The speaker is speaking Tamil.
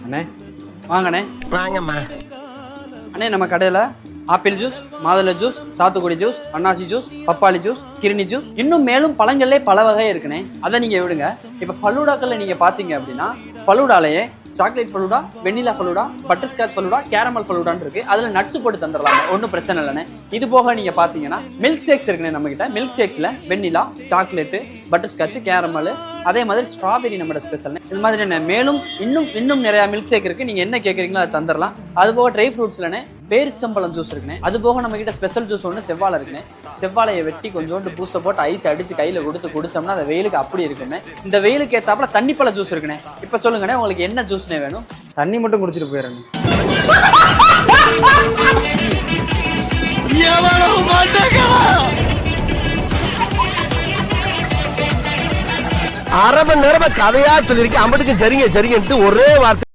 அண்ணே வாங்கண்ணே. வாங்கம்மா. அண்ணே நம்ம கடையில் ஆப்பிள் ஜூஸ், மாதுளை ஜூஸ், சாத்துக்குடி ஜூஸ், அன்னாசி ஜூஸ், பப்பாளி ஜூஸ், கிருணி ஜூஸ், இன்னும் மேலும் பழங்கள்லே பல வகை இருக்குண்ணே. அதை நீங்க விடுங்க. இப்ப ஃபலூடாக்கள்ல நீங்க பாத்தீங்க அப்படின்னா ஃபலூடாலேயே chocolate falooda, vanilla falooda, butterscotch falooda, caramel ஃபலூடான்னு இருக்கு. அதுல நட்ஸ் போட்டு தந்துடலாம், ஒன்றும் பிரச்சனை இல்லைண்ணே. இது போக நீங்க பாத்தீங்கன்னா மில்க் ஷேக்ஸ் இருக்குண்ணே நம்ம கிட்ட. மில்க் ஷேக்ஸ்ல வெண்ணிலா, சாக்லேட்டு, பட்டர் ஸ்காட்ச், கேரமல், அதே மாதிரி ஸ்ட்ராபெரி நம்மளோட ஸ்பெஷல். இது மாதிரி மேலும் இன்னும் நிறைய மில்க் ஷேக் இருக்கு. நீங்க என்ன கேட்குறீங்களோ அதை தந்துடலாம். அது போக ட்ரை ஃப்ரூட்ஸ்லனே பேரிச்சம்பழம் ஜூஸ் இருக்குண்ணே. அது போக நம்ம கிட்ட ஸ்பெஷல் ஜூஸ் ஒன்று செவ்வாழை இருக்குண்ணே. செவ்வாழையை வெட்டி கொஞ்சோண்டு பூஸ்ட போட்டு ஐஸ் அடிச்சு கையில கொடுத்து குடிச்சோம்னா அந்த வெயிலுக்கு அப்படி இருக்குண்ணே. இந்த வெயிலுக்கு ஏத்தாப்புல தண்ணிப்பழ ஜூஸ் இருக்குண்ணே. இப்ப சொல்லுங்கண்ணே உங்களுக்கு என்ன ஜூஸ்னே வேணும்? தண்ணி மட்டும் குடிச்சிட்டு போயிடணும். அரை மணி நேரமா கதையா சொல்லிருக்கு. அம்பட்டுக்கு சரிங்க சரிங்கன்ட்டு ஒரே வார்த்தை.